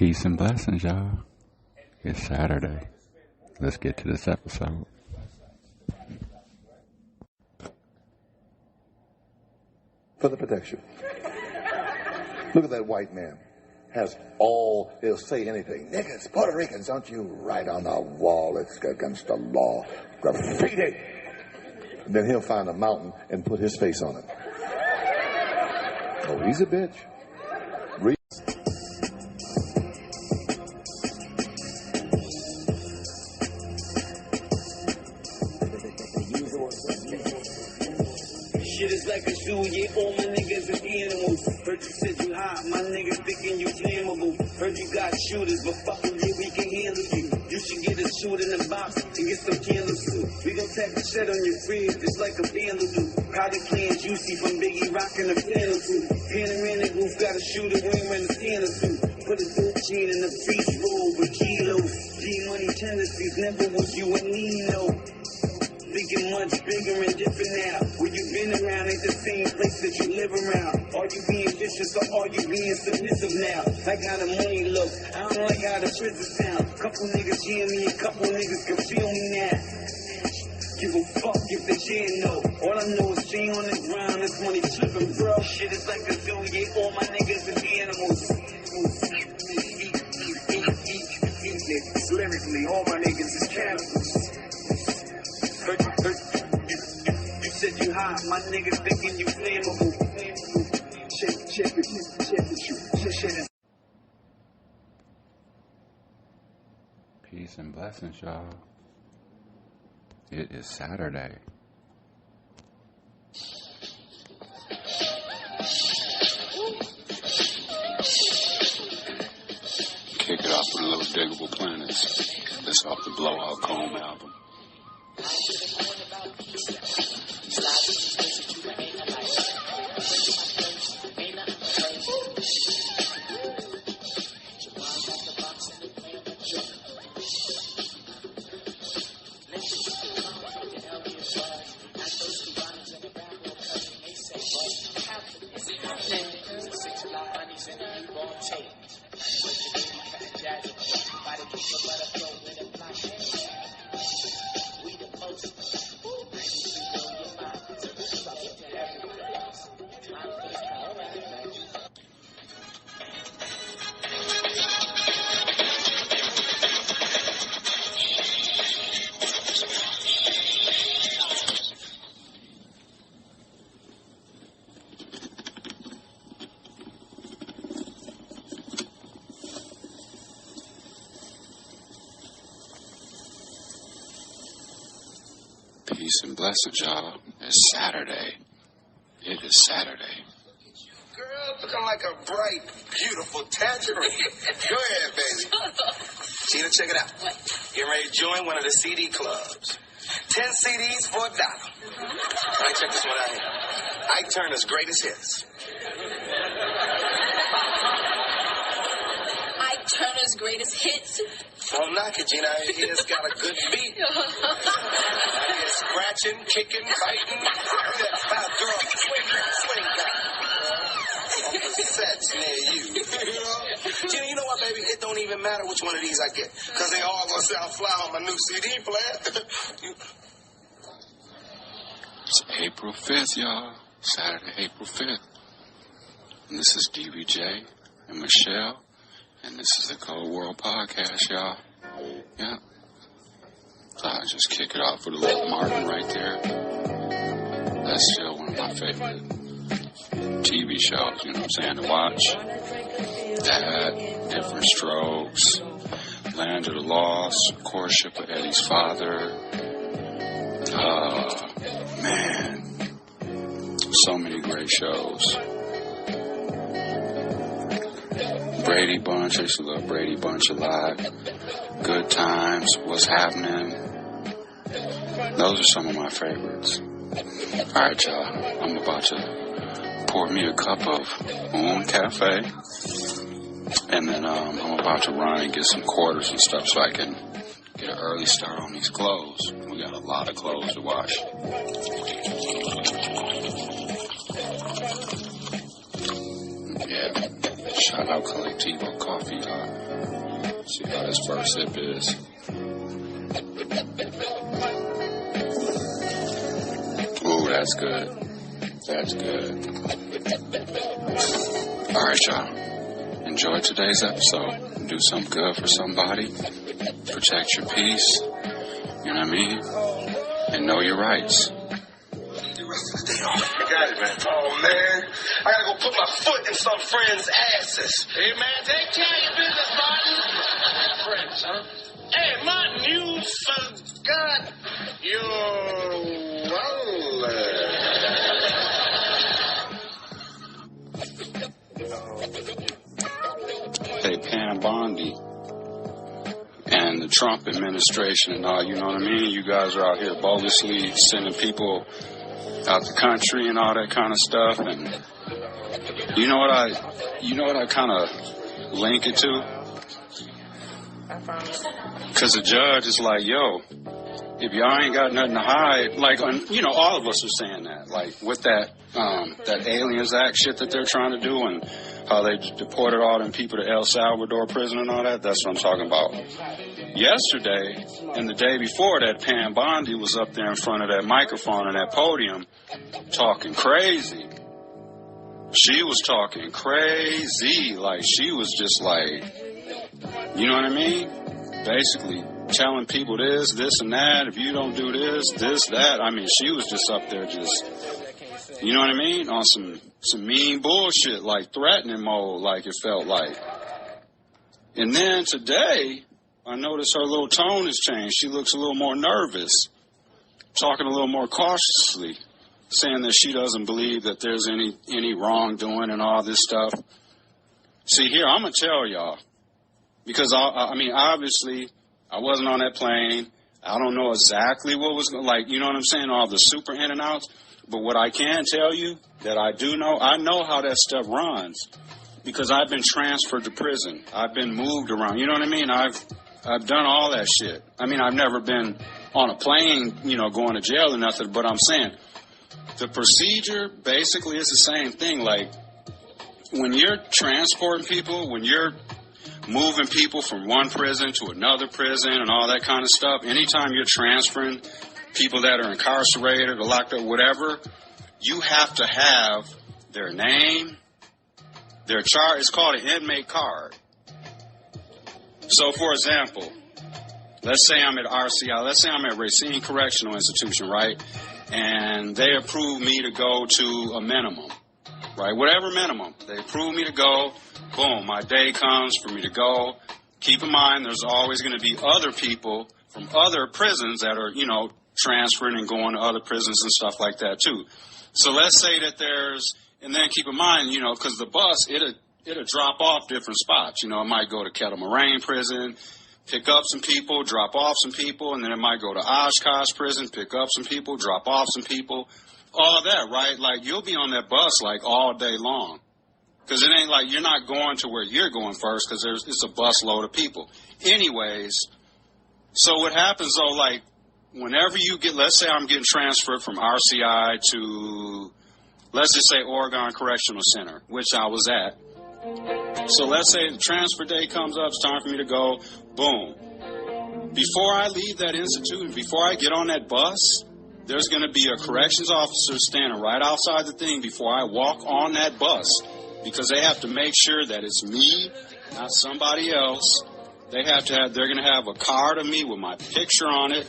Peace and blessings, y'all. It's Saturday. Let's get to this episode. For the protection. Look at that white man. He'll say anything. Niggas, Puerto Ricans, don't you write on the wall. It's against the law. Graffiti. And then he'll find a mountain and put his face on it. Oh, he's a bitch. Shit is like a zoo, yeah, all my niggas are animals. Heard you said you hot, my niggas thinking you flammable. Heard you got shooters, but fucking yeah, we can handle you. You should get a shoot in the box and get some candles too. We gon' tap the shit on your fridge just like a vandal do. Powder playing juicy from Biggie rockin' a flannel too. Panoramic roof got a shooter wearing a Santa suit. Put a 13 in the beach roll with kilos. G-money tendencies never was you and Nino. Thinking much bigger and different now. Where you been around ain't the same place that you live around. Are you being vicious or are you being submissive now? Like how the money look, I don't like how the prison sound. Couple niggas hear me, a couple niggas can feel me now. Give a fuck if they didn't know. All I know is stay on the ground, this money flipping, bro. Shit is like a zoo, yeah, all my niggas are animals. Lyrically, all my niggas is cannibals. You said you hot, my niggas thinking you flammable. Check it. Peace and blessings, y'all. It is Saturday. Kick it off with a little Diggable Planets. This off the Blowout Comb album. Peace and blessings, y'all. It's Saturday. It is Saturday. Girl, looking like a bright, beautiful tangerine. Go ahead, baby. Gina, check it out. What? Getting ready to join one of the CD clubs. 10 CDs for $1. All right, check this one out here. Ike Turner's greatest hits. Ike Turner's greatest hits. Don't knock it, Gina. He has got a good beat. He's scratching, kicking, biting. Girl, swing guy. On the sets near you. Gina, you know what, baby? It don't even matter which one of these I get. Because they all going to sound fly on my new CD player. It's April 5th, y'all. Saturday, April 5th. And this is DVJ and Michelle. And this is the Cold World Podcast, y'all. Yeah. I'll just kick it off with a little Martin right there. That's still one of my favorite TV shows, you know what I'm saying, to watch. That, Different Strokes, Land of the Lost, Courtship of Eddie's Father. Man. So many great shows. Brady Bunch, I used to love Brady Bunch a lot. Good Times, What's Happening. Those are some of my favorites. Alright, y'all, I'm about to pour me a cup of cafe. And then I'm about to run and get some quarters and stuff so I can get an early start on these clothes. We got a lot of clothes to wash. Yeah. Shout out Collectivo Coffee, y'all. See how this first sip is. Ooh, that's good. That's good. All right, y'all. Enjoy today's episode. Do something good for somebody. Protect your peace. You know what I mean? And know your rights. You got it, man. Oh, man. I gotta go put my foot in some friends' asses. Hey, man, take care of your business, Martin. Friends, huh? Hey, Martin, you forgot your wallet. Hey, Pam Bondi and the Trump administration and all, you know what I mean? You guys are out here bogusly sending people out the country and all that kind of stuff. And you know what I kind of link it to? Because the judge is like, yo, if y'all ain't got nothing to hide, like, you know, all of us are saying that, like with that Aliens Act shit that they're trying to do and how they deported all them people to El Salvador prison and all that. That's what I'm talking about. Yesterday and the day before that, Pam Bondi was up there in front of that microphone and that podium talking crazy. She was talking crazy. Like, she was just like, you know what I mean? Basically telling people this and that. If you don't do this, that. I mean, she was just up there just, you know what I mean? On some mean bullshit, like threatening mode, like it felt like. And then today, I noticed her little tone has changed. She looks a little more nervous, talking a little more cautiously, saying that she doesn't believe that there's any wrongdoing and all this stuff. See, here, I'm going to tell y'all, because, I mean, obviously, I wasn't on that plane. I don't know exactly what was, like, you know what I'm saying, all the super in and outs. But what I can tell you that I do know, I know how that stuff runs because I've been transferred to prison. I've been moved around. You know what I mean? I've done all that shit. I mean, I've never been on a plane, you know, going to jail or nothing, but I'm saying the procedure basically is the same thing. Like, when you're transporting people, when you're moving people from one prison to another prison and all that kind of stuff, anytime you're transferring people that are incarcerated or locked up, whatever, you have to have their name, their chart. It's called an inmate card. So, for example, let's say I'm at RCI, let's say I'm at Racine Correctional Institution, right? And they approve me to go to a minimum, right? Whatever minimum. They approve me to go. Boom, my day comes for me to go. Keep in mind, there's always going to be other people from other prisons that are, you know, transferring and going to other prisons and stuff like that, too. So let's say that there's, and then keep in mind, you know, because the bus, it'll drop off different spots. You know, it might go to Kettle Moraine Prison, pick up some people, drop off some people, and then it might go to Oshkosh Prison, pick up some people, drop off some people, all that, right? Like, you'll be on that bus, like, all day long. Because it ain't like you're not going to where you're going first because it's a bus load of people. Anyways, so what happens, though, like, whenever you get, let's say I'm getting transferred from RCI to, let's just say Oregon Correctional Center, which I was at. So let's say the transfer day comes up, it's time for me to go, boom. Before I leave that institute and before I get on that bus, there's going to be a corrections officer standing right outside the thing before I walk on that bus because they have to make sure that it's me, not somebody else. They're going to have a card of me with my picture on it.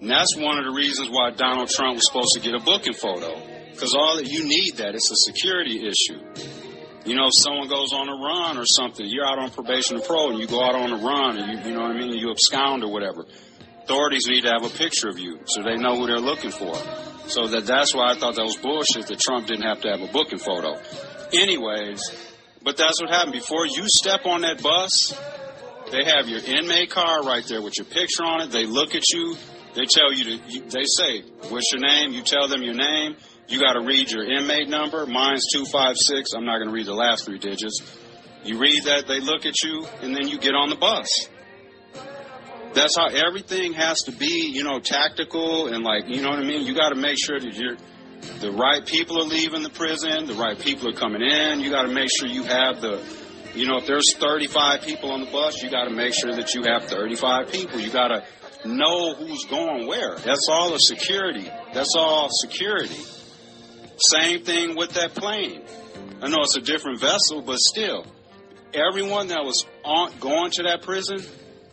And that's one of the reasons why Donald Trump was supposed to get a booking photo. Because all that you need that. It's a security issue. You know, if someone goes on a run or something, you're out on probation or parole, and you go out on a run, and you know what I mean, you abscond or whatever. Authorities need to have a picture of you so they know who they're looking for. So that's why I thought that was bullshit that Trump didn't have to have a booking photo. Anyways, but that's what happened. Before you step on that bus, they have your inmate card right there with your picture on it. They look at you. They tell you they say, what's your name? You tell them your name. You got to read your inmate number. Mine's 256. I'm not going to read the last 3 digits. You read that, they look at you, and then you get on the bus. That's how everything has to be, you know, tactical and like, you know what I mean? You got to make sure that the right people are leaving the prison, the right people are coming in. You got to make sure you have if there's 35 people on the bus, you got to make sure that you have 35 people. You got to know who's going where. That's all security. That's all security. Same thing with that plane. I know it's a different vessel, but still, everyone that was going to that prison,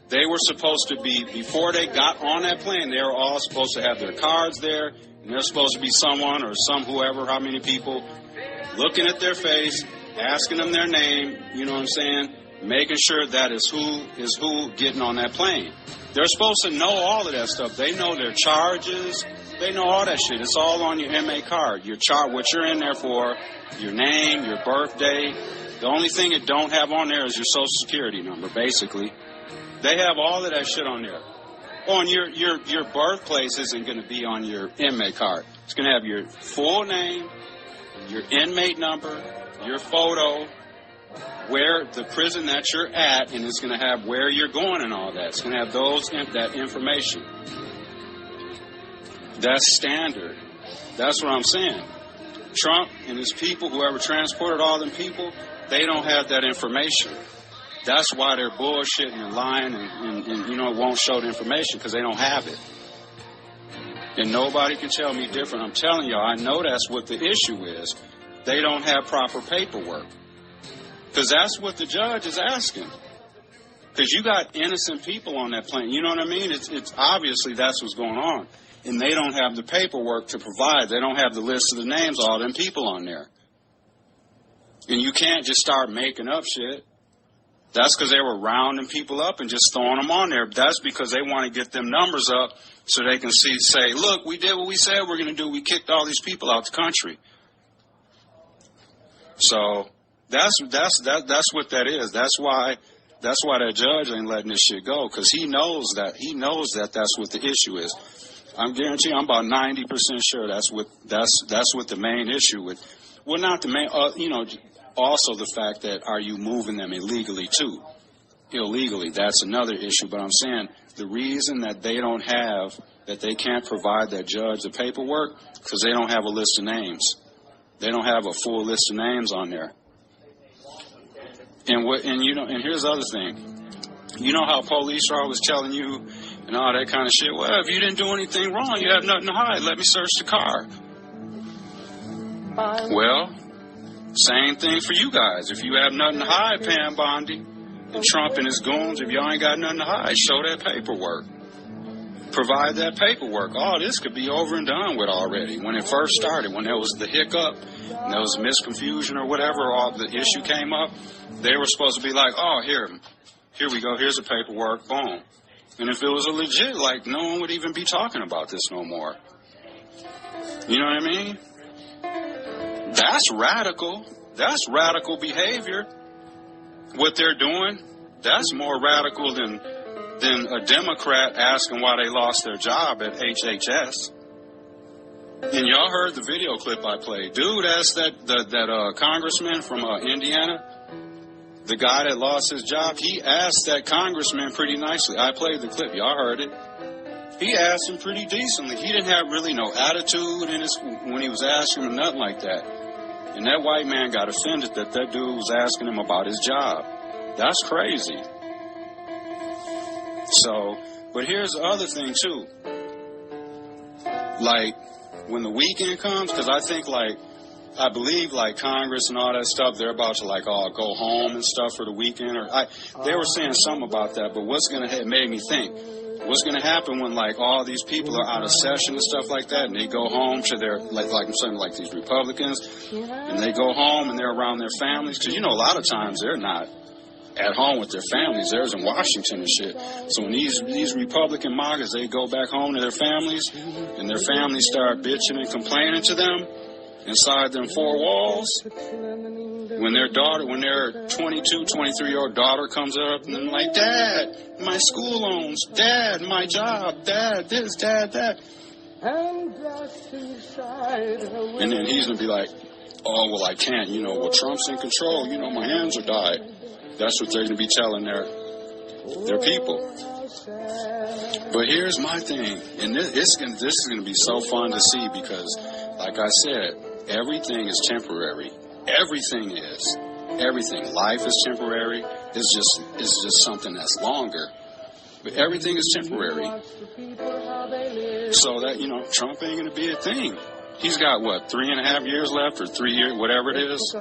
they were supposed to be, before they got on that plane, they were all supposed to have their cards there, and there's supposed to be someone or whoever, how many people, looking at their face, asking them their name, you know what I'm saying, making sure that is who getting on that plane. They're supposed to know all of that stuff. They know their charges. They know all that shit. It's all on your MA card. What you're in there for, your name, your birthday. The only thing it don't have on there is your social security number, basically. They have all of that shit on there. On your birthplace isn't going to be on your inmate card. It's going to have your full name, your inmate number, your photo, where the prison that you're at, and it's going to have where you're going and all that. It's going to have that information. That's standard. That's what I'm saying. Trump and his people, whoever transported all them people, they don't have that information. That's why they're bullshitting and lying and won't show the information, because they don't have it. And nobody can tell me different. I'm telling y'all, I know that's what the issue is. They don't have proper paperwork. Because that's what the judge is asking. Because you got innocent people on that plane. You know what I mean? It's obviously that's what's going on. And they don't have the paperwork to provide. They don't have the list of the names of all them people on there. And you can't just start making up shit. That's because they were rounding people up and just throwing them on there. That's because they want to get them numbers up so they can say, look, we did what we said we're going to do. We kicked all these people out the country. So that's what that is. That's why that judge ain't letting this shit go, because he knows that that's what the issue is. I'm guaranteeing, I'm about 90% sure that's what the main issue with. Well, not the main, also the fact that are you moving them illegally too? Illegally, that's another issue. But I'm saying the reason that they can't provide that judge the paperwork, because they don't have a list of names. They don't have a full list of names on there. And here's the other thing. You know how police are always telling you and all that kind of shit? Well, if you didn't do anything wrong, you have nothing to hide. Let me search the car. Well, same thing for you guys. If you have nothing to hide, Pam Bondi and Trump and his goons, if y'all ain't got nothing to hide, show that paperwork. Provide that paperwork. All this could be over and done with already. When it first started, when there was the hiccup, and there was misconfusion or whatever, all the issue came up, they were supposed to be like, oh, here we go, here's the paperwork, boom. And if it was a legit, like, no one would even be talking about this no more. You know what I mean? That's radical. That's radical behavior. What they're doing, that's more radical than a Democrat asking why they lost their job at HHS. And y'all heard the video clip I played. Dude asked that congressman from Indiana, the guy that lost his job, he asked that congressman pretty nicely. I played the clip. Y'all heard it. He asked him pretty decently. He didn't have really no attitude when he was asking him, nothing like that. And that white man got offended that dude was asking him about his job. That's crazy. So, but here's the other thing, too. Like, when the weekend comes, because I believe Congress and all that stuff, they're about to all go home and stuff for the weekend. They were saying something about that, but it made me think, what's going to happen when all these people are out of session and stuff like that, and they go home to their, I'm saying, these Republicans, and they go home and they're around their families, because a lot of times they're not at home with their families. They're in Washington and shit. So when these Republican MAGAs, they go back home to their families, and their families start bitching and complaining to them inside them four walls, when their 22, 23-year-old daughter comes up and then Dad, my school loans, Dad, my job, Dad, this, Dad, that. And then he's going to be like, oh, well, I can't, well, Trump's in control, my hands are tied. That's what they're going to be telling their people. But here's my thing, and this is going to be so fun to see, because like I said, everything is temporary. Everything is. Everything. Life is temporary. It's just something that's longer. But everything is temporary. So that, Trump ain't going to be a thing. He's got, 3.5 years left or 3 years, whatever it is.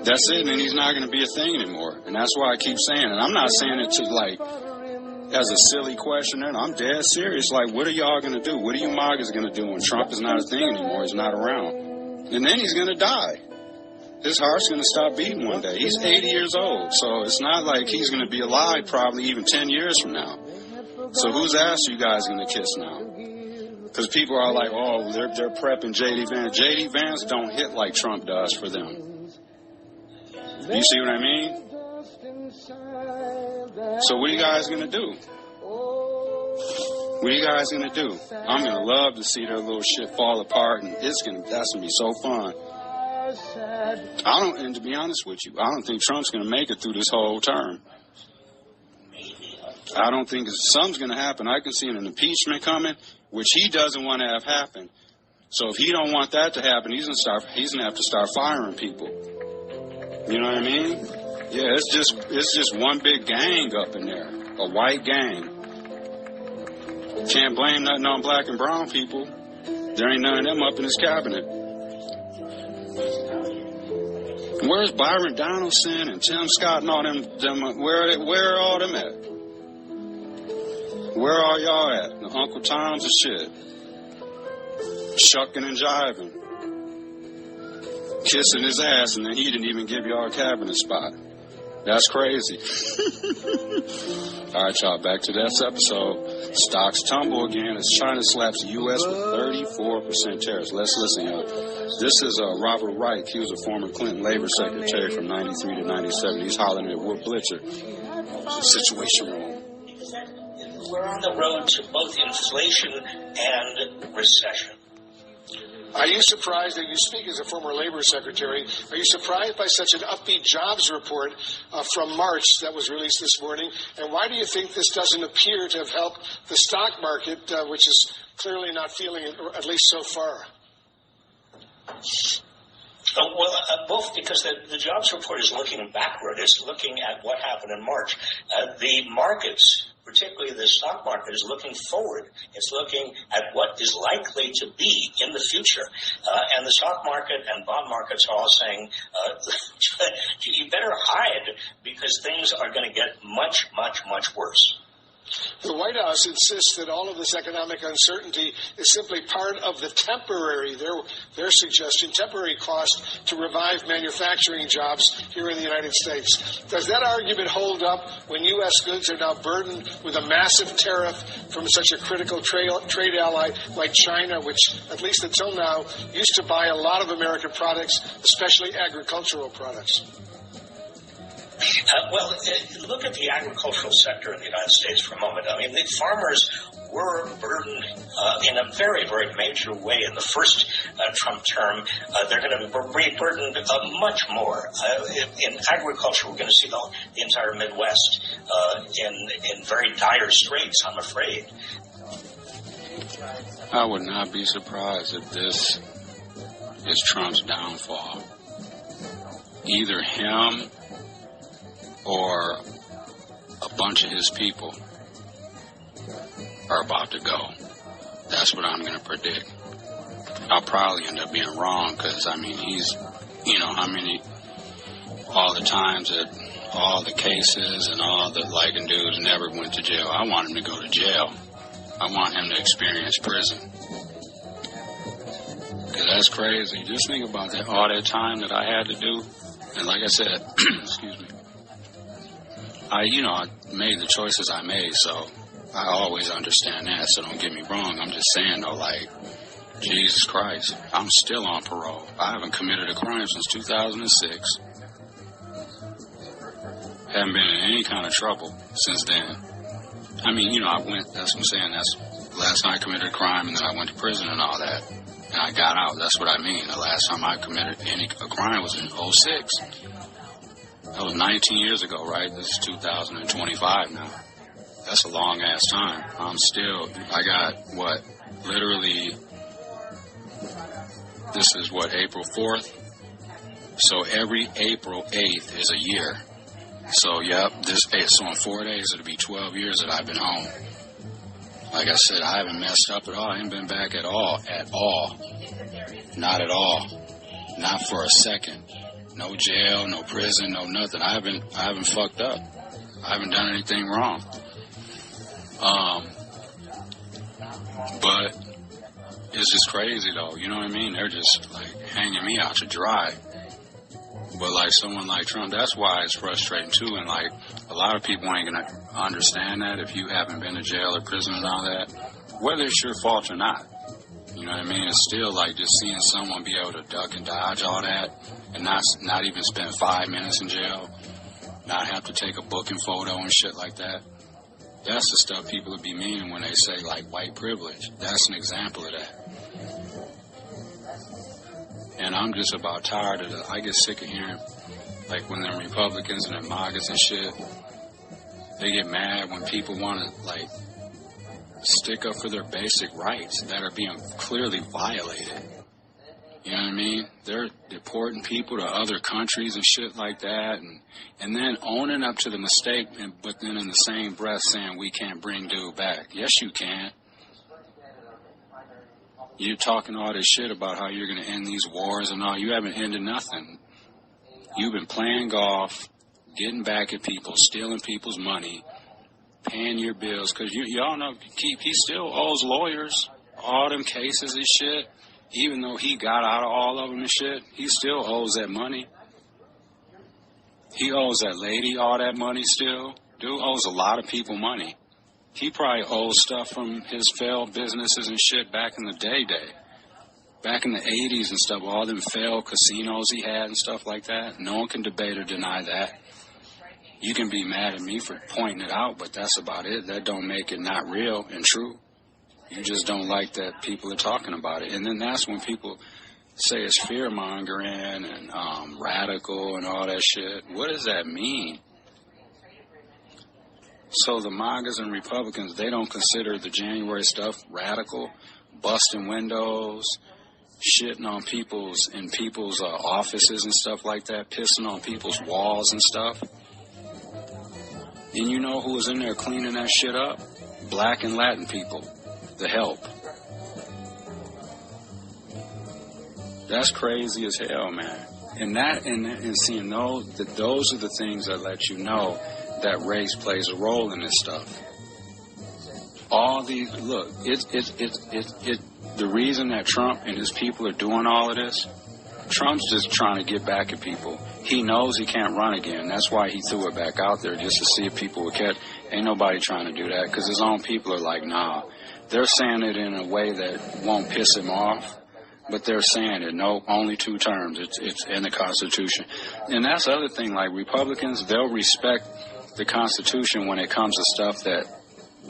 That's it, and he's not going to be a thing anymore. And that's why I keep saying it. I'm not saying it to, as a silly question. I'm dead serious. What are y'all going to do? What are you MAGAs going to do when Trump is not a thing anymore? He's not around. And then he's going to die. His heart's going to stop beating one day. He's 80 years old, so it's not like he's going to be alive probably even 10 years from now. So whose ass are you guys going to kiss now? Because people are like, oh, they're prepping J.D. Vance. J.D. Vance don't hit like Trump does for them. You see what I mean? So what are you guys going to do? What are you guys going to do? I'm going to love to see their little shit fall apart, and that's going to be so fun. And to be honest with you, I don't think Trump's going to make it through this whole term. I don't think something's going to happen. I can see an impeachment coming, which he doesn't want to have happen. So if he don't want that to happen, he's going to have to start firing people. You know what I mean? Yeah, it's just one big gang up in there, a white gang. Can't blame nothing on black and brown people. There ain't none of them up in his cabinet. Where's Byron Donaldson and Tim Scott and all them where are all them at? Where are y'all at? Uncle Tom's and shit. Shucking and jiving. Kissing his ass, and then he didn't even give y'all a cabinet spot. That's crazy. All right, y'all, back to this episode. Stocks tumble again as China slaps the U.S. with 34% tariffs. Let's listen, y'all. This is Robert Reich. He was a former Clinton labor secretary from 93 to 97. He's hollering at Wood Blitzer. Situation room. We're on the road to both inflation and recession. Are you surprised that you speak as a former labor secretary? Are you surprised by such an upbeat jobs report from March that was released this morning? And why do you think this doesn't appear to have helped the stock market, which is clearly not feeling it, or at least so far? Both because the jobs report is looking backward. It's looking at what happened in March. The markets, particularly the stock market, is looking forward. It's looking at what is likely to be in the future. And the stock market and bond markets are all saying, you better hide because things are going to get much, much, much worse. The White House insists that all of this economic uncertainty is simply part of the temporary, their suggestion, temporary cost to revive manufacturing jobs here in the United States. Does that argument hold up when U.S. goods are now burdened with a massive tariff from such a critical trade ally like China, which, at least until now, used to buy a lot of American products, especially agricultural products? Look at the agricultural sector in the United States for a moment. I mean, the farmers were burdened in a very, very major way in the first Trump term. They're going to be burdened much more. In agriculture, we're going to see the entire Midwest in very dire straits, I'm afraid. I would not be surprised if this is Trump's downfall. Either him or a bunch of his people are about to go. That's what I'm going to predict. I'll probably end up being wrong because, I mean, he's, all the times that all the cases and all the liking dudes never went to jail. I want him to go to jail. I want him to experience prison. Because that's crazy. Just think about that, all that time that I had to do. And like I said, excuse me, I made the choices I made, so I always understand that, so don't get me wrong. I'm just saying, though, Jesus Christ, I'm still on parole. I haven't committed a crime since 2006. Haven't been in any kind of trouble since then. I mean, I went, that's what I'm saying, that's last time I committed a crime, and then I went to prison and all that, and I got out. That's what I mean. The last time I committed a crime was in 06. That was 19 years ago, right? This is 2025 now. That's a long-ass time. I got, literally This is what, April 4th? So every April 8th is a year. So, yep, so in 4 days it'll be 12 years that I've been home. Like I said, I haven't messed up at all. I haven't been back at all. At all. Not at all. Not for a second. No jail, no prison, no nothing. I haven't fucked up. I haven't done anything wrong. But it's just crazy though, you know what I mean? They're just like hanging me out to dry. But like someone like Trump, that's why it's frustrating too. And like a lot of people ain't gonna understand that if you haven't been to jail or prison and all that, whether it's your fault or not. You know what I mean? It's still like just seeing someone be able to duck and dodge all that and not even spend 5 minutes in jail, not have to take a booking photo and shit like that. That's the stuff people would be meaning when they say like white privilege. That's an example of that. And I'm just about tired of it. I get sick of hearing, like, when them Republicans and them MAGAs and shit, they get mad when people want to, like, stick up for their basic rights that are being clearly violated. You know what I mean? They're deporting people to other countries and shit like that, and then owning up to the mistake, but then in the same breath saying we can't bring dude back. Yes, you can. You're talking all this shit about how you're going to end these wars and all. You haven't ended nothing. You've been playing golf, getting back at people, stealing people's money, paying your bills. Because y'all know he still owes lawyers all them cases and shit. Even though he got out of all of them and shit, he still owes that money. He owes that lady all that money still. Dude owes a lot of people money. He probably owes stuff from his failed businesses and shit back in the day. Back in the 80s and stuff, all them failed casinos he had and stuff like that. No one can debate or deny that. You can be mad at me for pointing it out, but that's about it. That don't make it not real and true. You just don't like that people are talking about it. And then that's when people say it's fear-mongering and radical and all that shit. What does that mean? So the MAGAs and Republicans, they don't consider the January stuff radical, busting windows, shitting on people's offices and stuff like that, pissing on people's walls and stuff. And you know who was in there cleaning that shit up? Black and Latin people. The help. That's crazy as hell, man. And seeing those are the things that let you know that race plays a role in this stuff. All these, look, the reason that Trump and his people are doing all of this, Trump's just trying to get back at people. He knows he can't run again. That's why he threw it back out there, just to see if people would catch. Ain't nobody trying to do that, because his own people are like, nah. They're saying it in a way that won't piss him off, but they're saying it. No, only 2 terms. It's in the Constitution. And that's the other thing, like Republicans, they'll respect the Constitution when it comes to stuff that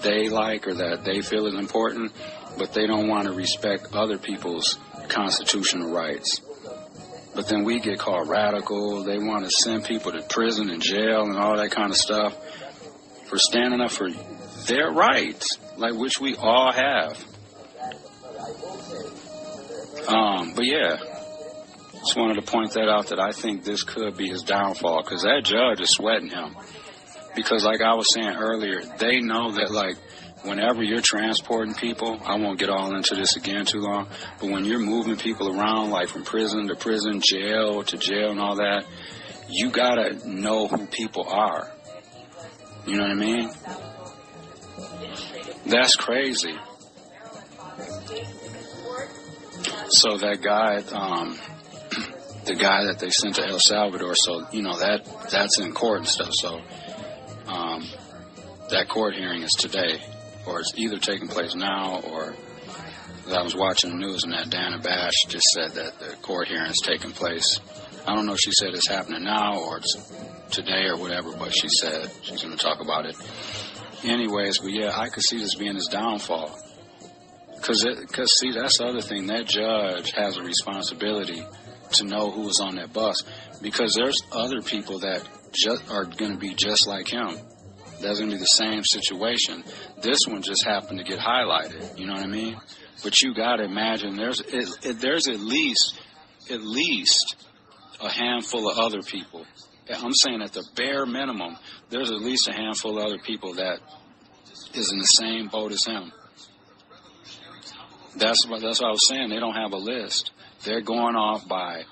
they like or that they feel is important, but they don't want to respect other people's constitutional rights. But then we get called radical. They want to send people to prison and jail and all that kind of stuff for standing up for their rights, like which we all have. But yeah, just wanted to point that out, that I think this could be his downfall, because that judge is sweating him. Because like I was saying earlier, they know that, like, whenever you're transporting people, I won't get all into this again too long, but when you're moving people around, like from prison to prison, jail to jail and all that, you gotta know who people are. You know what I mean? That's crazy. So that guy, the guy that they sent to El Salvador, so, you know, that's in court and stuff, so that court hearing is today, or it's either taking place now, or I was watching the news and that Dana Bash just said that the court hearing is taking place. I don't know if she said it's happening now or it's today or whatever, but she said she's going to talk about it. Anyways, but yeah, I could see this being his downfall. Because see, that's the other thing. That judge has a responsibility to know who was on that bus. Because there's other people that just are going to be just like him. That's going to be the same situation. This one just happened to get highlighted. You know what I mean? But you got to imagine there's at least a handful of other people. I'm saying at the bare minimum, there's at least a handful of other people that is in the same boat as him. That's what I was saying. They don't have a list. They're going off by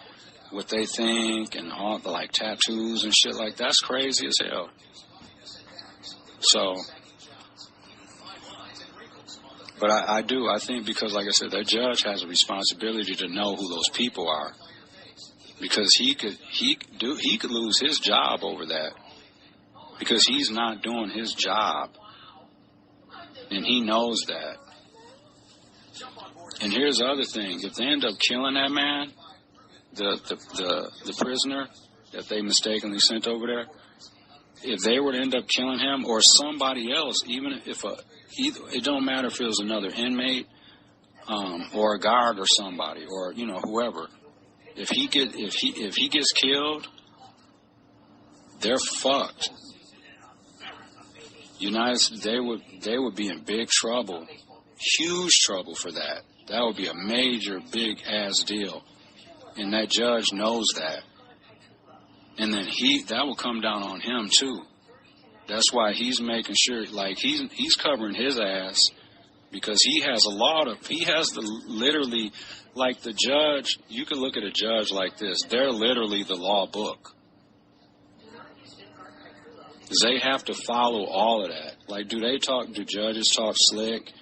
what they think and all the like tattoos and shit like that's crazy as hell. So, but I think because like I said, that judge has a responsibility to know who those people are, because he could lose his job over that because he's not doing his job, and he knows that. And here's the other thing: if they end up killing that man, the prisoner that they mistakenly sent over there, if they were to end up killing him or somebody else, even if it don't matter if it was another inmate or a guard or somebody or whoever, if he gets killed, they're fucked. They would be in big trouble, huge trouble for that. That would be a major, big ass deal, and that judge knows that. And then that will come down on him too. That's why he's making sure, like he's covering his ass, because he has literally, like the judge. You could look at a judge like this. They're literally the law book. They have to follow all of that. Like, do judges talk slick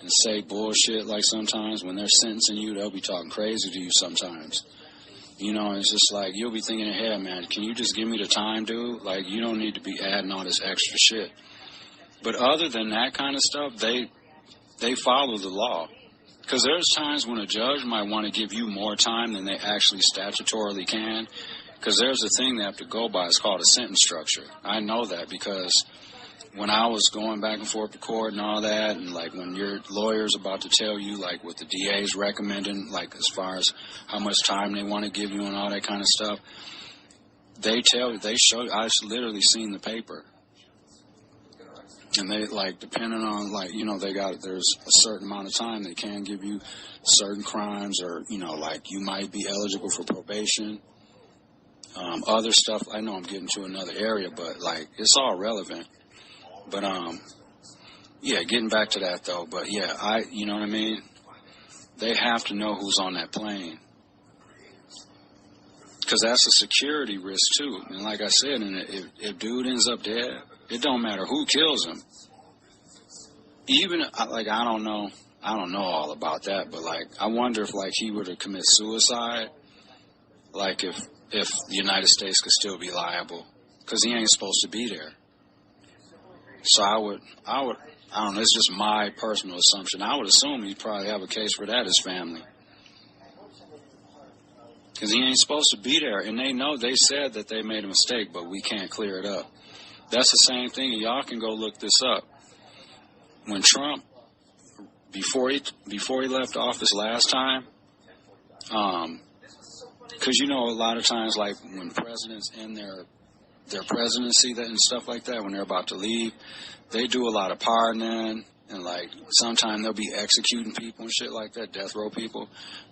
and say bullshit? Like sometimes when they're sentencing you, they'll be talking crazy to you sometimes. It's just like, you'll be thinking ahead, man, can you just give me the time, dude? Like, you don't need to be adding all this extra shit. But other than that kind of stuff, they follow the law. Because there's times when a judge might want to give you more time than they actually statutorily can. Because there's a thing they have to go by. It's called a sentence structure. I know that because when I was going back and forth to court and all that, and like when your lawyer's about to tell you like what the DA's recommending, like as far as how much time they want to give you and all that kind of stuff, I've literally seen the paper. And they like, depending on like, there's a certain amount of time they can give you certain crimes, or, like you might be eligible for probation. Other stuff, I know I'm getting to another area, but like it's all relevant. But, getting back to that, though. But, you know what I mean? They have to know who's on that plane. Because that's a security risk, too. And like I said, if dude ends up dead, it don't matter who kills him. Even, like, I don't know all about that, but, like, I wonder if, like, he were to commit suicide, like, if the United States could still be liable. Because he ain't supposed to be there. So I don't know, it's just my personal assumption. I would assume he'd probably have a case for that, his family. Because he ain't supposed to be there. And they said that they made a mistake, but we can't clear it up. That's the same thing, and y'all can go look this up. When Trump, before he left office last time, because a lot of times, like when presidents end their presidency and stuff like that, when they're about to leave, they do a lot of pardoning, and like sometimes they'll be executing people and shit like that, death row people.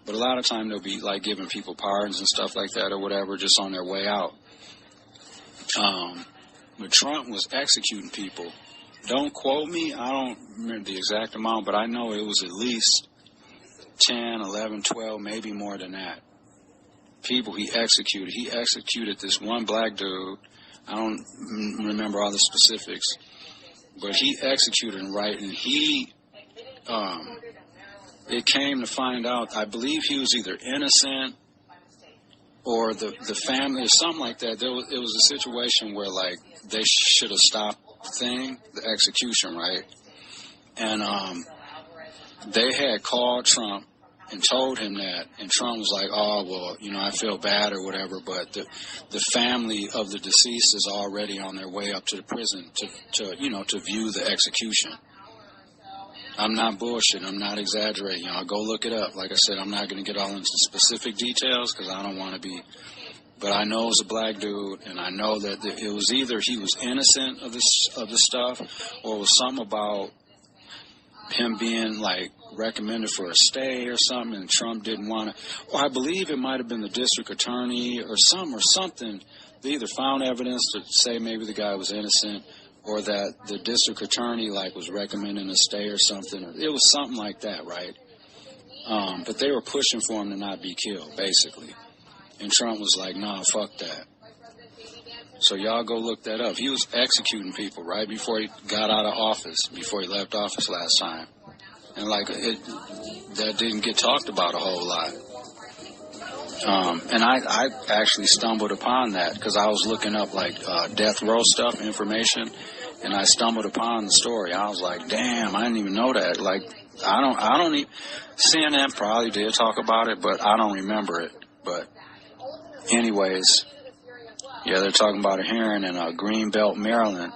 But a lot of time they'll be like giving people pardons and stuff like that or whatever, just on their way out. But Trump was executing people. Don't quote me, I don't remember the exact amount, but I know it was at least 10, 11, 12, maybe more than that. People he executed. He executed this one black dude. I don't remember all the specifics, but he executed him, right? And it came to find out, I believe he was either innocent or the family or something like that. It was a situation where, like, they should have stopped the execution, right? And they had called Trump and told him that, and Trump was like, oh, well, I feel bad or whatever, but the family of the deceased is already on their way up to the prison to view the execution. I'm not bullshitting. I'm not exaggerating. Go look it up. Like I said, I'm not going to get all into specific details because I don't want to be but I know it was a black dude, and I know that it was either he was innocent of the stuff, or it was something about him being like recommended for a stay or something, and Trump didn't want to. Or I believe it might have been the district attorney or something. They either found evidence to say maybe the guy was innocent, or that the district attorney like was recommending a stay or something. It was something like that, right? But they were pushing for him to not be killed, basically. And Trump was like, nah, fuck that. So y'all go look that up. He was executing people right before he got out of office, before he left office last time. And like that didn't get talked about a whole lot. And I actually stumbled upon that because I was looking up like death row stuff, information, and I stumbled upon the story. I was like, damn, I didn't even know that. Like, I don't even, CNN probably did talk about it, but I don't remember it. But anyways, yeah, they're talking about a hearing in Greenbelt, Maryland.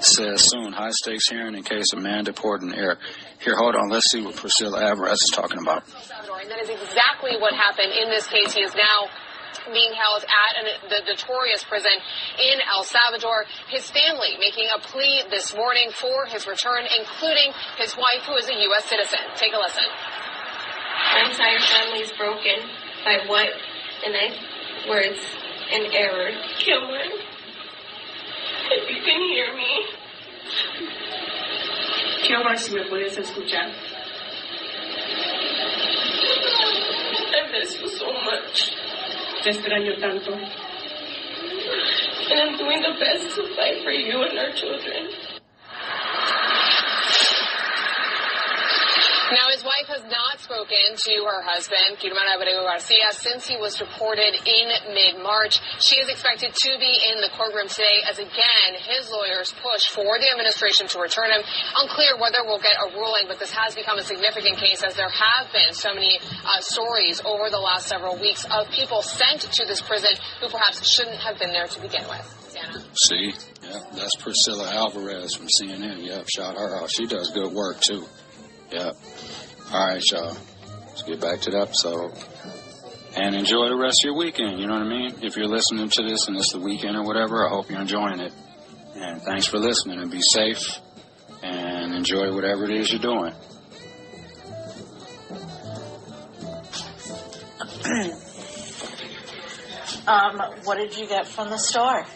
Says soon, high-stakes hearing in case of man deported in air. Here, hold on. Let's see what Priscilla Alvarez is talking about. And that is exactly what happened in this case. He is now being held at the notorious prison in El Salvador. His family making a plea this morning for his return, including his wife, who is a U.S. citizen. Take a listen. My entire family is broken by what, in words, an error. Cameron, if you can hear me. Quiero ver si me puedes escuchar. I miss you so much. Te extraño tanto. And I'm doing the best to fight for you and our children. Now, his wife has not spoken to her husband, Guillermo Abrego Garcia, since he was deported in mid-March. She is expected to be in the courtroom today as, again, his lawyers push for the administration to return him. Unclear whether we'll get a ruling, but this has become a significant case as there have been so many stories over the last several weeks of people sent to this prison who perhaps shouldn't have been there to begin with. Sienna? See? Yeah, that's Priscilla Alvarez from CNN. Yep, shout her out. She does good work, too. Yep. All right, y'all. Let's get back to the episode. And enjoy the rest of your weekend, you know what I mean? If you're listening to this and it's the weekend or whatever, I hope you're enjoying it. And thanks for listening, and be safe and enjoy whatever it is you're doing. What did you get from the store?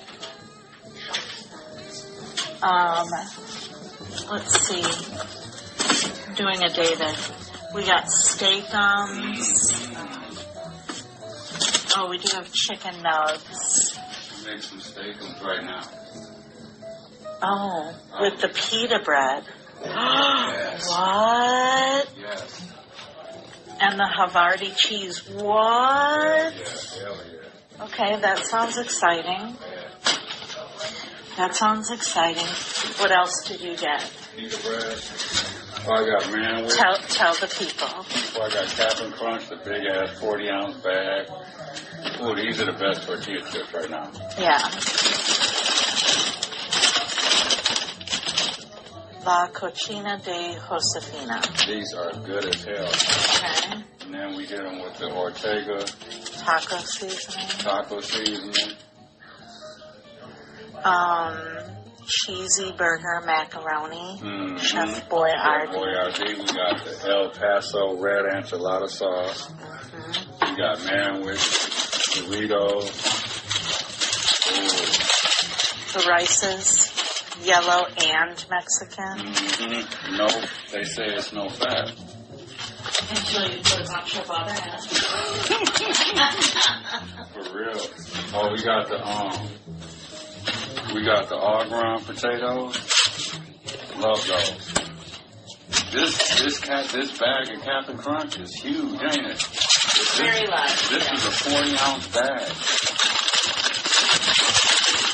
Let's see. Doing a data. We got steakums. Oh, we do have chicken nugs. Make some steakums right now. Oh, with the pita bread. Yes. What? Yes. And the Havarti cheese. What? Yes, hell yeah. Okay, that sounds exciting. That sounds exciting. What else did you get? Pita bread. Oh, I got manwich. Tell the people. Oh, I got Cap'n Crunch, the big ass 40-ounce bag. Oh, these are the best tortilla chips right now. Yeah. La Cocina de Josefina. These are good as hell. Okay. And then we hit them with the Ortega taco seasoning. Taco seasoning. Cheesy burger macaroni. Mm-hmm. Chef Boyardee. We got the El Paso red enchilada sauce. Mm-hmm. We got manwich, Doritos. Ooh. The rices, yellow and Mexican. Mm-hmm. No, they say it's no fat. Until you put a bunch of butter in it. For real. Oh, we got the au gratin potatoes. Love those. This bag of Cap'n Crunch is huge, ain't it? Very large. This is a 40-ounce bag.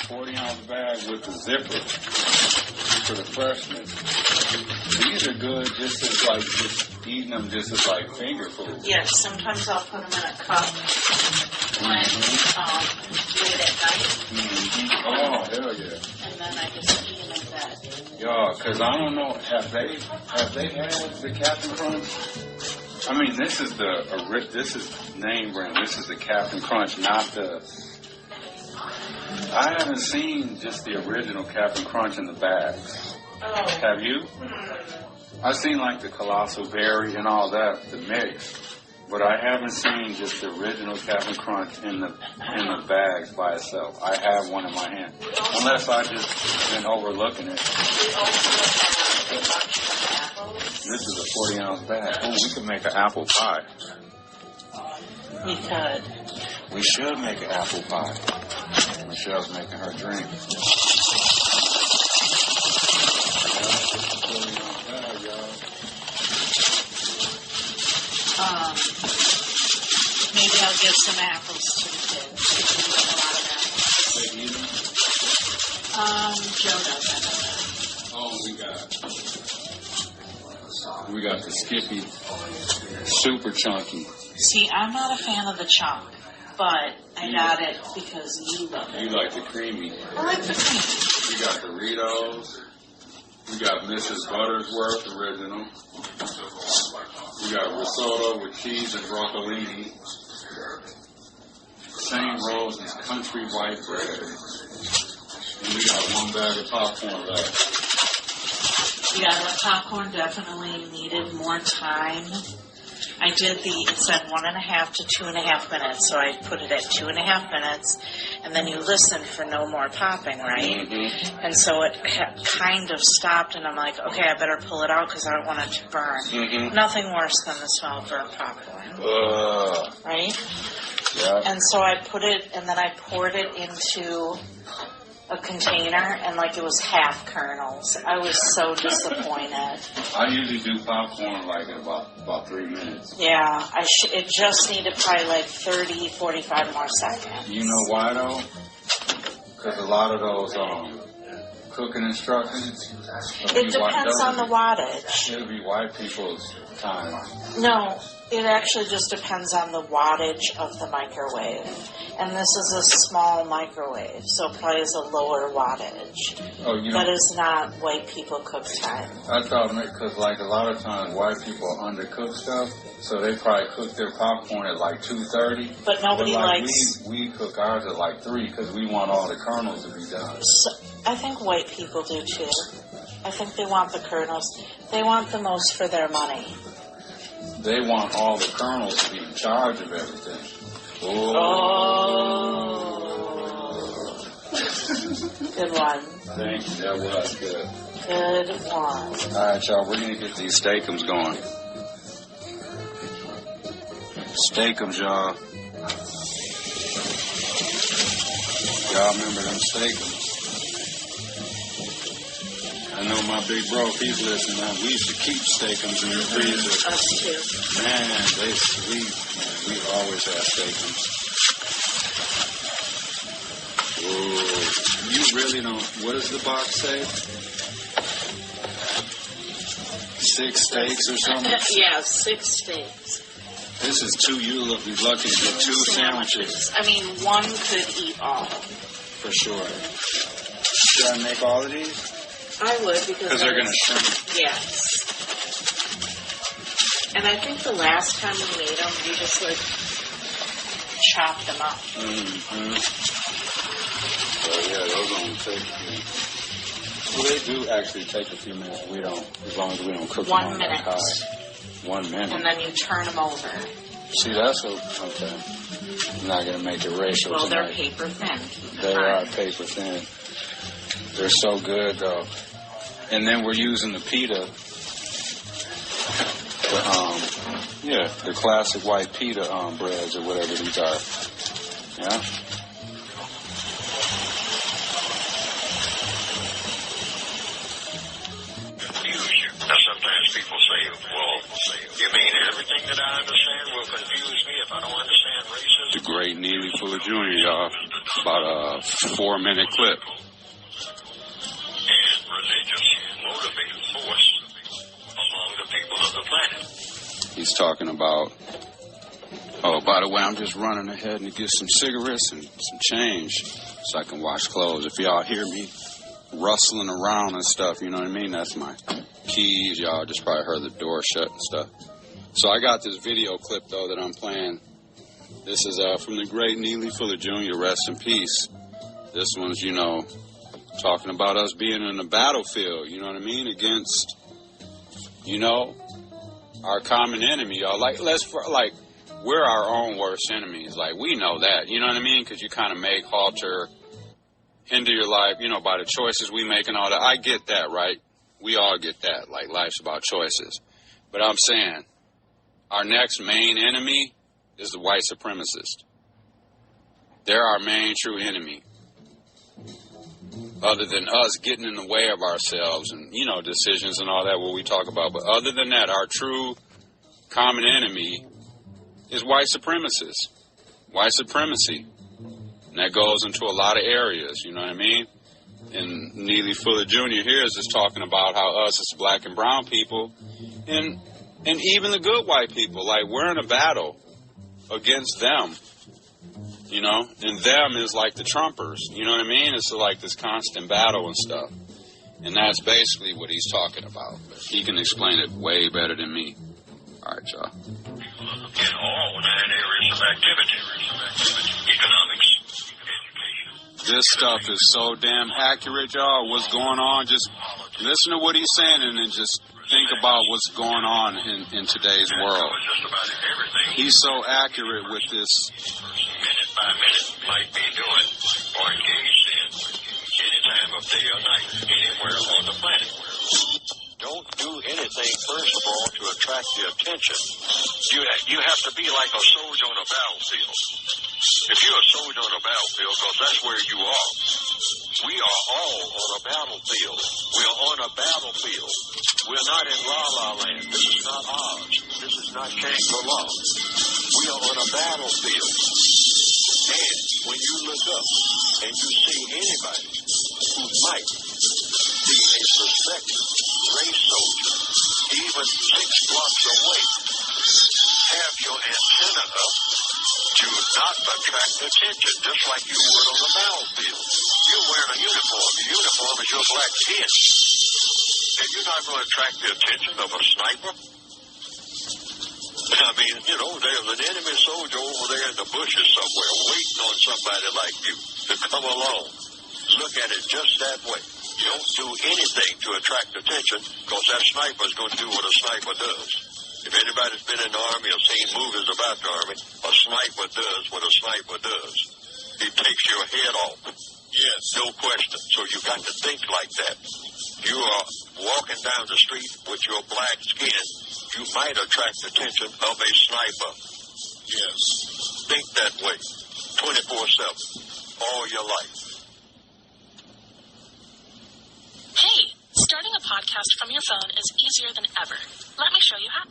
40-ounce bag with the zipper for the freshness. These are good just eating them just as like finger food. Yes, sometimes I'll put them in a cup when late at night. Mm-hmm. Oh, hell yeah. And then I just eat them in bed. Yeah, because I don't know, have they had the Cap'n Crunch I mean, this is name brand. This is the Captain Crunch, not the... I haven't seen just the original Captain Crunch in the bags. Oh. Have you? I've seen like the Colossal Berry and all that, the mix. But I haven't seen just the original Captain Crunch in the bags by itself. I have one in my hand. Unless I just been overlooking it. This is a 40-ounce bag. Oh, we could make an apple pie. We could. We should make an apple pie. Michelle's making her drink. Maybe I'll give some apples to the kids. Joe doesn't. Oh, we got the Skippy Super Chunky. See, I'm not a fan of the chunk, but I got it because you love it. You like the creamy. I like the creamy. We got Doritos. We got Mrs. Buttersworth original. We got risotto with cheese and broccolini. St. Rose's country white bread. And we got one bag of popcorn left. Yeah, the popcorn definitely needed more time. I did it said 1.5 to 2.5 minutes, so I put it at 2.5 minutes, and then you listen for no more popping, right? Mm-hmm. And so it kind of stopped, and I'm like, okay, I better pull it out because I don't want it to burn. Mm-hmm. Nothing worse than the smell of burnt popcorn. Right? Yeah. And so I put it, and then I poured it into a container, and like it was half kernels. I was so disappointed. I usually do popcorn like in about 3 minutes. Yeah, it just needed probably like 30, 45 more seconds. You know why though? Because a lot of those cooking instructions. It depends on the wattage. It'll be white people's time. No, it actually just depends on the wattage of the microwave. And this is a small microwave, so it probably is a lower wattage. Oh, you know, that is not white people cook time. I thought, because like a lot of times white people undercook stuff, so they probably cook their popcorn at like 2:30. But nobody likes... We cook ours at like 3 because we want all the kernels to be done. So, I think white people do too. I think they want the kernels. They want the most for their money. They want all the kernels to be in charge of everything. Oh. Good one. Thank you. That was good. Good one. All right, y'all. We're going to get these steakums going. Steakums, y'all. Y'all remember them steakums? I know my big bro, if he's listening, we used to keep steakums in the freezer. Us too. Man, they sweet. Man, we always have steakums. Whoa. You really don't... What does the box say? 6 steaks or something? Yeah, 6 steaks. This is 2. You're lucky to get 2 sandwiches. I mean, one could eat all. For sure. Should I make all of these? I would, because they're going to shrink. Yes. And I think the last time we made them, we just like chopped them up. Mm-hmm. So yeah, those only take a few. Well, they do actually take a few minutes. We don't, as long as we don't cook them 1 minute. High. 1 minute. And then you turn them over. See, that's okay. I'm not going to make the ratio. Well, tonight. they're paper thin. They are paper thin. They're so good, though. And then we're using the pita. The classic white pita breads or whatever these are. Yeah. Sometimes people say, well, you mean everything that I understand will confuse me if I don't understand racism? The great Neely Fuller Jr., y'all. About a 4-minute clip. And religious motivating force among the people of the planet. He's talking about, oh, by the way, I'm just running ahead to get some cigarettes and some change so I can wash clothes. If y'all hear me rustling around and stuff, you know what I mean? That's my keys. Y'all just probably heard the door shut and stuff. So I got this video clip, though, that I'm playing. This is from the great Neely Fuller Jr., rest in peace. This one's, you know, talking about us being in the battlefield, you know what I mean, against, you know, our common enemy, y'all. Like, we're our own worst enemies. Like, we know that, you know what I mean? Because you kind of make, hinder your life, you know, by the choices we make and all that. I get that, right? We all get that. Like, life's about choices. But I'm saying, our next main enemy is the white supremacist. They're our main true enemy. Other than us getting in the way of ourselves and, you know, decisions and all that, what we talk about. But other than that, our true common enemy is white supremacists. White supremacy. And that goes into a lot of areas, you know what I mean? And Neely Fuller Jr. here is just talking about how us as black and brown people and even the good white people, like, we're in a battle against them, you know? And them is like the Trumpers, you know what I mean? It's like this constant battle and stuff. And that's basically what he's talking about. But he can explain it way better than me. All right, y'all. In all 9 areas of activity, economics, education. This stuff is so damn accurate, y'all. What's going on? Just listen to what he's saying and then just think about what's going on in today's world. He's so accurate with this. Minute by minute might be doing or engaged in any time of day or night, anywhere on the planet. Don't do anything, first of all, to attract the attention. You have to be like a soldier on a battlefield. If you're a soldier on a battlefield, because that's where you are. We are all on a battlefield. We are on a battlefield. We're not in La-La Land. This is not Oz. This is not Shangri-La. We are on a battlefield. And when you look up and you see anybody who might be a suspected race soldier, even 6 blocks away, have your antenna up to not attract attention, just like you would on the battlefield. You're wearing a uniform. The uniform is your black skin. And you're not going to attract the attention of a sniper. I mean, you know, there's an enemy soldier over there in the bushes somewhere waiting on somebody like you to come along. Look at it just that way. Don't do anything to attract attention, because that sniper's going to do what a sniper does. If anybody's been in the Army or seen movies about the Army, a sniper does what a sniper does. He takes your head off. Yes. No question. So you got to think like that. You are walking down the street with your black skin, you might attract the attention of a sniper. Yes. Think that way. 24/7. All your life. Hey, starting a podcast from your phone is easier than ever. Let me show you how.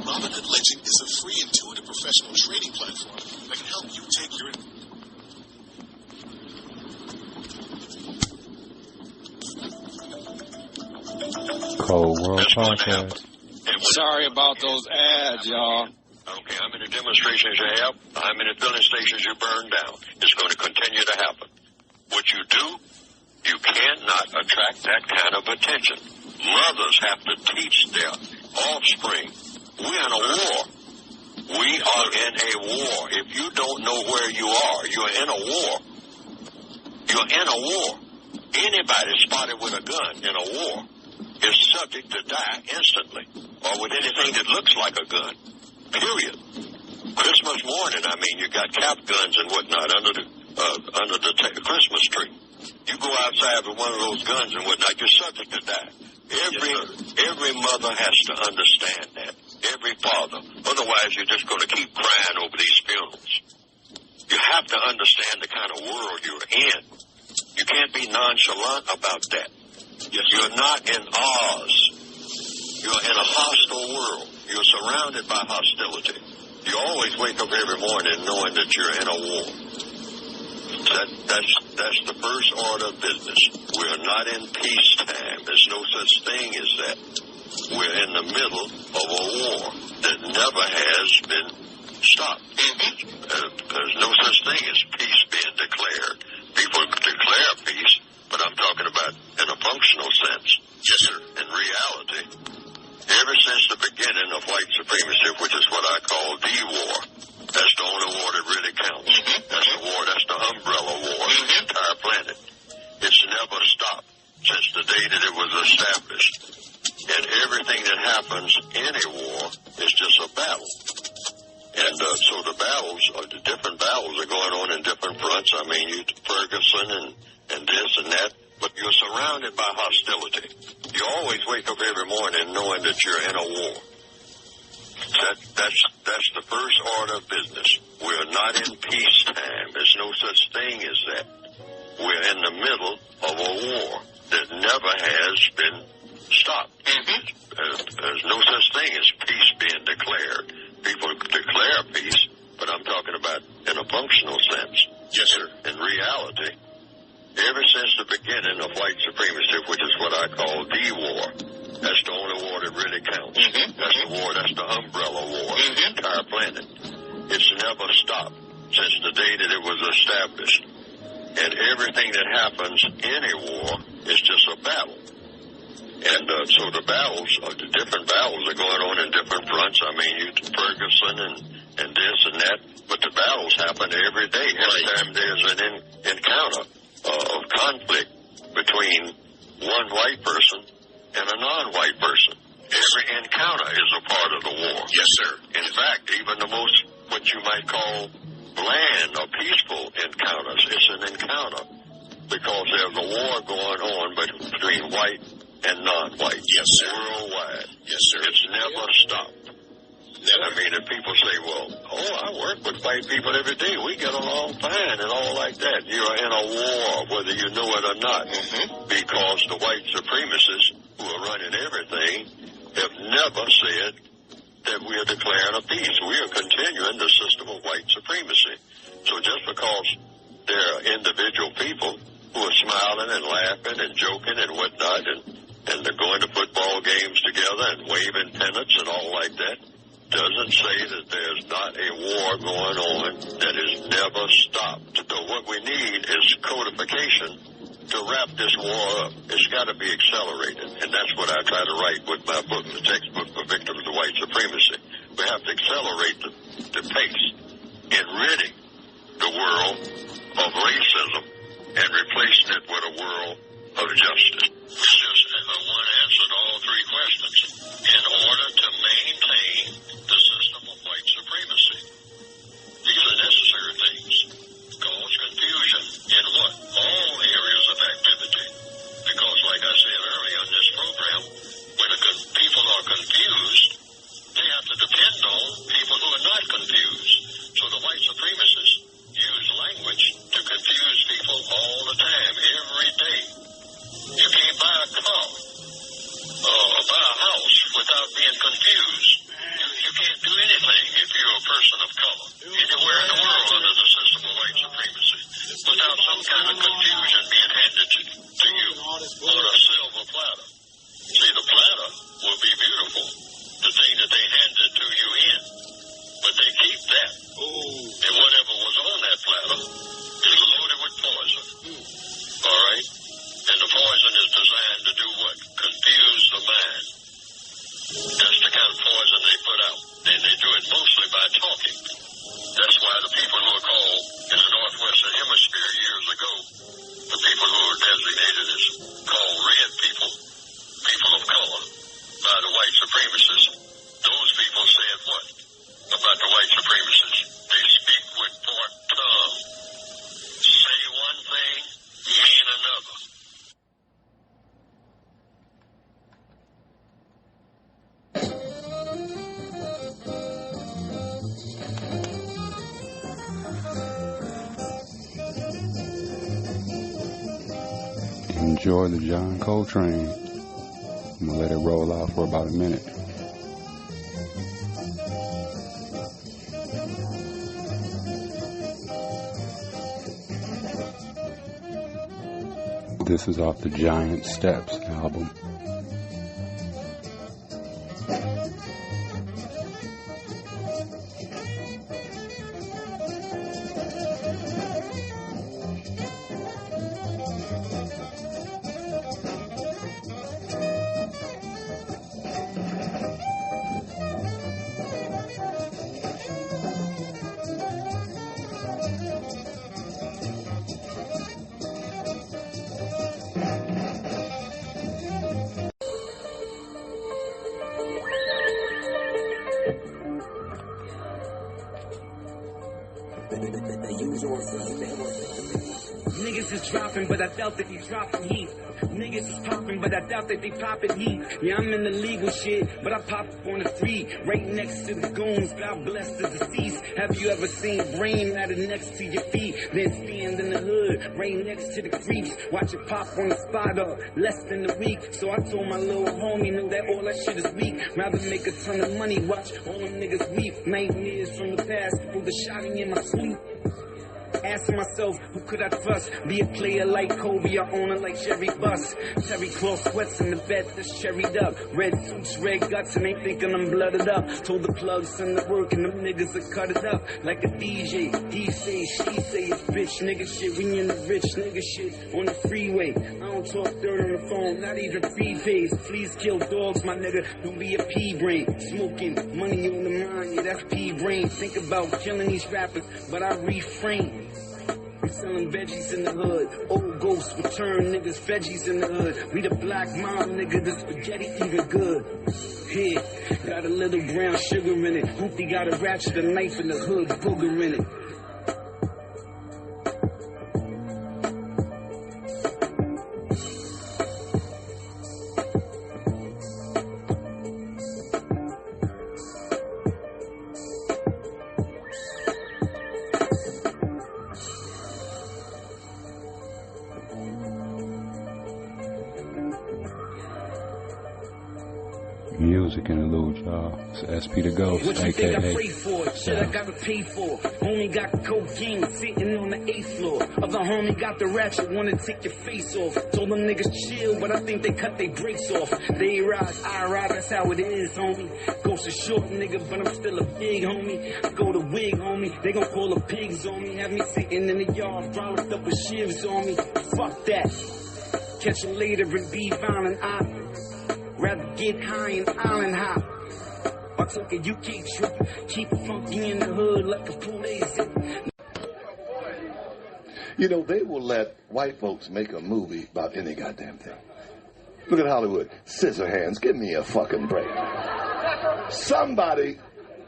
Robinhood Legend is a free, intuitive professional trading platform that can help you take your... Cold World Podcast. Sorry about those ads, y'all. Okay, how many demonstrations you have, how many filling stations you burn down. It's going to continue to happen. What you do, you cannot attract that kind of attention. Mothers have to teach their offspring. We're in a war. We are in a war. If you don't know where you are, you're in a war. You're in a war. Anybody spotted with a gun in a war is subject to die instantly, or with anything that looks like a gun. Period. Christmas morning, I mean, you got cap guns and whatnot under the Christmas tree. You go outside with one of those guns and whatnot, you're subject to die. Every mother has to understand that. Every father. Otherwise, you're just going to keep crying over these funerals. You have to understand the kind of world you're in. You can't be nonchalant about that. You're not in Oz. You're in a hostile world. You're surrounded by hostility. You always wake up every morning knowing that you're in a war. That's the first order of business. We're not in peacetime. There's no such thing as that. We're in the middle of a war that never has been stopped. There's no such thing as peace being declared. People declare peace, but I'm talking about in a functional sense. Yes, sir. In reality, ever since the beginning of white supremacy, which is what I call the war, that's the only war that really counts. That's the war, that's the umbrella war of the entire planet. It's never stopped since the day that it was established. And everything that happens in a war is just a battle. And so the battles, the different battles are going on in different fronts. I mean, Ferguson and this and that, but you're surrounded by hostility. You always wake up every morning knowing that you're in a war. That's the first order of business. We're not in peacetime. There's no such thing as that. We're in the middle of a war that never has been stopped. There's no such thing as peace being declared. People declare peace, but I'm talking about in a functional sense. Yes, sir. In reality, ever since the beginning of white supremacy, which is what I call the war, that's the only war that really counts. That's the war, that's the umbrella war of the entire planet. It's never stopped since the day that it was established. And everything that happens in a war is just a battle. And so the battles, the different battles are going on in different fronts. I mean, Ferguson and this and that, but the battles happen every day. Every time there's an encounter of conflict between one white person and a non-white person. Every encounter is a part of the war. Yes, sir. In fact, even the most, what you might call bland or peaceful encounters, it's an encounter because there's a war going on between white and non-white. Yes, sir. Worldwide. Yes, sir. It's never stopped. I mean, if people say, well, I work with white people every day. We get along fine and all like that. You're in a war, whether you know it or not, because the white supremacists who are running everything have never said that we are declaring a peace. We are continuing the system of white supremacy. So just because there are individual people who are smiling and laughing and joking and whatnot, and they're going to football games together and waving pennants and all like that, doesn't say that there's not a war going on that is never stopped. So what we need is codification to wrap this war up. It's got to be accelerated, and that's what I try to write with my book, the textbook for victims of white supremacy. We have to accelerate the pace in ridding the world of racism and replacing it with a world of justice. It's just one answer to all three questions. In order to maintain the system of white supremacy, these are necessary things. Cause confusion in what? All areas of activity. Because like I said earlier in this program, when people are confused, they have to depend on people who are not confused. So the white supremacists use language to confuse people all the time, every day. You can't buy a car or buy a house without being confused. You can't do anything if you're a person of color anywhere in the world under the system of white supremacy without some kind of confusion being handed to you on a silver platter. See, the platter will be beautiful, the thing that they handed to you in, but they keep that. And whatever was on that platter is loaded with poison. All right? And the poison is designed to do what? Confuse the mind. That's the kind of poison they put out. And they do it mostly by talking. That's why the people who are called in the Northwestern Hemisphere years ago, the people who were designated as called red people, people of color, by the white supremacists, those people said what about the white supremacists? They speak with forked tongue. Say one thing, mean another. Enjoy the John Coltrane. I'm going to let it roll out for about a minute. This is off the Giant Steps album. Niggas is dropping, but I doubt that they dropping heat. Niggas is popping, but I doubt that they popping heat. Yeah, I'm in the legal shit, but I pop up on the street, right next to the goons. God bless the deceased. Have you ever seen brain ladder next to your feet? Then stand in the hood, right next to the creeps. Watch it pop on the spot up, less than a week. So I told my little homie, know that all that shit is weak. Rather make a ton of money, watch all them niggas weep. Nightmares from the past, pull the shotty in my sleep. Asking myself, who could I trust? Be a player like Kobe or owner like Jerry Buss. Terry cloth sweats in the bed that's cherried up. Red suits, red guts, and they thinking I'm blooded up. Told the plugs send the work and them niggas that cut it up. Like a DJ, he say, she say it's bitch nigga shit. We in the rich nigga shit on the freeway. I don't talk dirt on the phone, not even prepaid. Please kill dogs, my nigga, don't be a P-brain. Smoking, money on the mind, yeah that's P-brain. Think about killing these rappers, but I refrain. We selling veggies in the hood. Old ghosts return, niggas veggies in the hood. We the black mom, nigga, the spaghetti even good. Here, got a little brown sugar in it. Hoopty got a ratchet, a knife in the hood, booger in it. Music interlude, y'all. It's SP the Ghost, what you a.k.a. think I pray for? Shit I gotta pay for. Homie got cocaine sitting on the 8th floor. Other homie got the ratchet, wanna take your face off. Told them niggas chill, but I think they cut their brakes off. They ride, I ride, that's how it is, homie. Ghost a short nigga, but I'm still a big homie. I go to wig, homie. They gon' call the pigs on me. Have me sitting in the yard, frolicked up with shivs on me. Fuck that. Catch you later and be violent. Rather get high and island hop. I took a UK trip, keep it funky in the hood like a police. You know, they will let white folks make a movie about any goddamn thing. Look at Hollywood. Scissorhands, give me a fucking break. Somebody